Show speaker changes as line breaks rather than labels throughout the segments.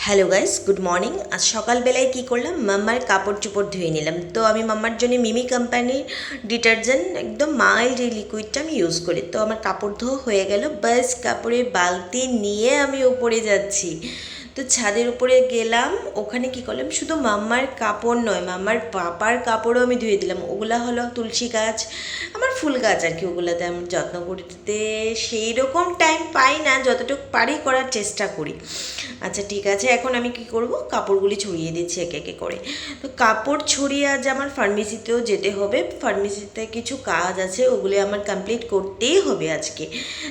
Hello guys, good morning. আজ সকালবেলায় কী করলাম, মাম্মার কাপড় চোপড় ধুয়ে নিলাম। তো আমি মাম্মার জন্য মিমি কোম্পানির ডিটারজেন্ট একদম মাইল্ড এই লিকুইডটা আমি ইউজ করি। তো আমার কাপড় ধোয়া হয়ে গেল, বাস কাপড়ের বালতি নিয়ে আমি উপরে যাচ্ছি। তো ছাদের উপরে গেলাম, ওখানে কি করলাম, শুধু মাম্মার কাপড় নয়, মাম্মার পাপার কাপড়ও আমি ধুয়ে দিলাম। ওগুলা হলো তুলসী গাছ, আমার ফুল গাছ আর কি, ওগুলাতে আমি যত্ন করতে সেই রকম টাইম পাই না, যতটুকু পারি করার চেষ্টা করি। আচ্ছা ঠিক আছে, এখন আমি কি করব, কাপড়গুলি ছড়িয়ে দিচ্ছি একে একে করে। তো কাপড় ছড়িয়ে আজ আমার ফার্মেসিতেও যেতে হবে, ফার্মেসিতে কিছু কাজ আছে, ওগুলি আমার কমপ্লিট করতেই হবে আজকে।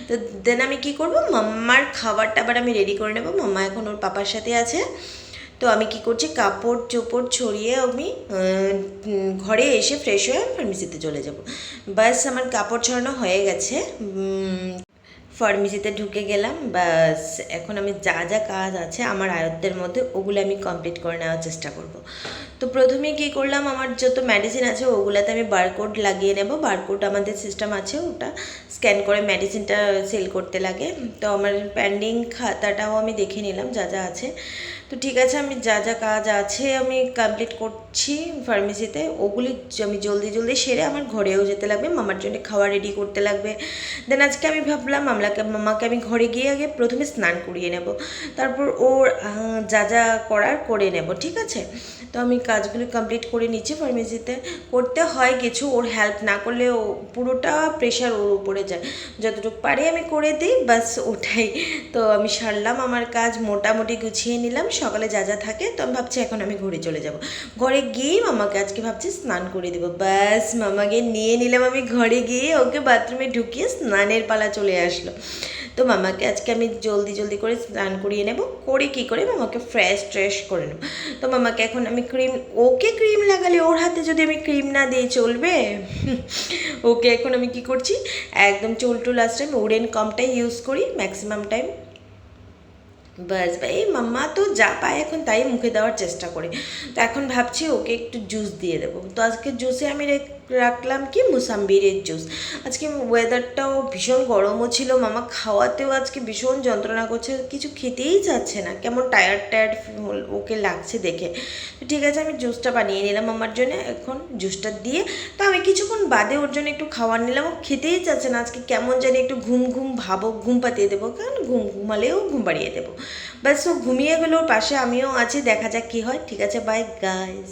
তো দেন আমি কি করব, মাম্মার খাবার টাবার আমি রেডি করে নেব। মাম্মা এখন ওর পাপার সাথে আছে। তো আমি কি করছি, কাপড় চোপড় ছড়িয়ে আমি ঘরে এসে ফ্রেশ হয়ে ফার্মেসিতে চলে যাব। বাস আমার কাপড় ছড়ানো হয়ে গেছে, ফার্মেসিতে ঢুকে গেলাম। বাস এখন আমি যা যা কাজ আছে আমার আয়ত্তের মধ্যে, ওগুলো আমি কমপ্লিট করে নেওয়ার চেষ্টা করব। তো প্রথমে কী করলাম, আমার যত মেডিসিন আছে ওগুলাতে আমি বারকোড লাগিয়ে নেব। বারকোড আমাদের সিস্টেম আছে, ওটা স্ক্যান করে মেডিসিনটা সেল করতে লাগে। তো আমার পেন্ডিং খাতাটাও আমি দেখে নিলাম যা যা আছে। তো ঠিক আছে, আমি যা যা কাজ আছে আমি কমপ্লিট করছি ফার্মেসিতে, ওগুলি আমি জলদি জলদি সেরে আমার ঘরেও যেতে লাগবে, মামার জন্য খাওয়া রেডি করতে লাগবে। দেন আজকে আমি ভাবলাম মামাকে আমি ঘরে গিয়ে আগে প্রথমে স্নান করিয়ে নেব, তারপর ওর যা যা করার করে নেব, ঠিক আছে। তো আমি কাজগুলি কমপ্লিট করে নিচ্ছি। ফার্মেসিতে করতে হয় কিছু, ওর হেল্প না করলে ও পুরোটা প্রেশার ওর উপরে যায়, যতটুকু পারি আমি করে দিই, বাস ওটাই। তো আমি সারলাম আমার কাজ, মোটামুটি গুছিয়ে নিলাম, সকালে যা যা থাকে। তো আমি ভাবছি এখন আমি ঘরে চলে যাব, ঘরে গিয়ে মামাকে আজকে ভাবছি স্নান করে দেবো। ব্যাস মামাকে নিয়ে নিলাম আমি ঘরে গিয়ে, ওকে বাথরুমে ঢুকিয়ে স্নানের পালা চলে আসলো। তো মামাকে আজকে আমি জলদি জলদি করে স্নান করিয়ে নেব, করে কী করে মামাকে ফ্রেশ ট্রেশ করে নেব। তো মামাকে এখন আমি ওকে ক্রিম লাগালে, ওর হাতে যদি আমি ক্রিম না দিই চলবে? ওকে এখন আমি কি করছি, একদম চুল টুল আসছে আমি উডেন কমটাই ইউজ করি ম্যাক্সিমাম টাইম। বাস ভাই, মাম্মা তো যা পায় এখন তাই মুখে দেওয়ার চেষ্টা করে। তো এখন ভাবছি ওকে একটু জুস দিয়ে দেবো। তো আজকে জুসে আমি রাখলাম কি, মুসাম্বির জুস। আজকে ওয়েদারটাও ভীষণ গরমও ছিল, মামা খাওয়াতেও আজকে ভীষণ যন্ত্রণা করছে, কিছু খেতেই চাচ্ছে না, কেমন টায়ার্ড টায়ার্ড ওকে লাগছে দেখে। তো ঠিক আছে, আমি জুসটা বানিয়ে নিলাম আমার জন্য। এখন জুসটা দিয়ে তো আমি কিছুক্ষণ বাদে ওর জন্য একটু খাবার নিলাম, ও খেতেই চাচ্ছে না আজকে, কেমন জানি একটু ঘুম ঘুম ভাবো, ঘুম পাতিয়ে দেবো, কারণ ঘুমালেও ঘুম পাড়িয়ে দেবো। বাস ও ঘুমিয়ে গেল, ওর পাশে আমিও আছি, দেখা যাক কী হয়। ঠিক আছে, বাই গাইজ।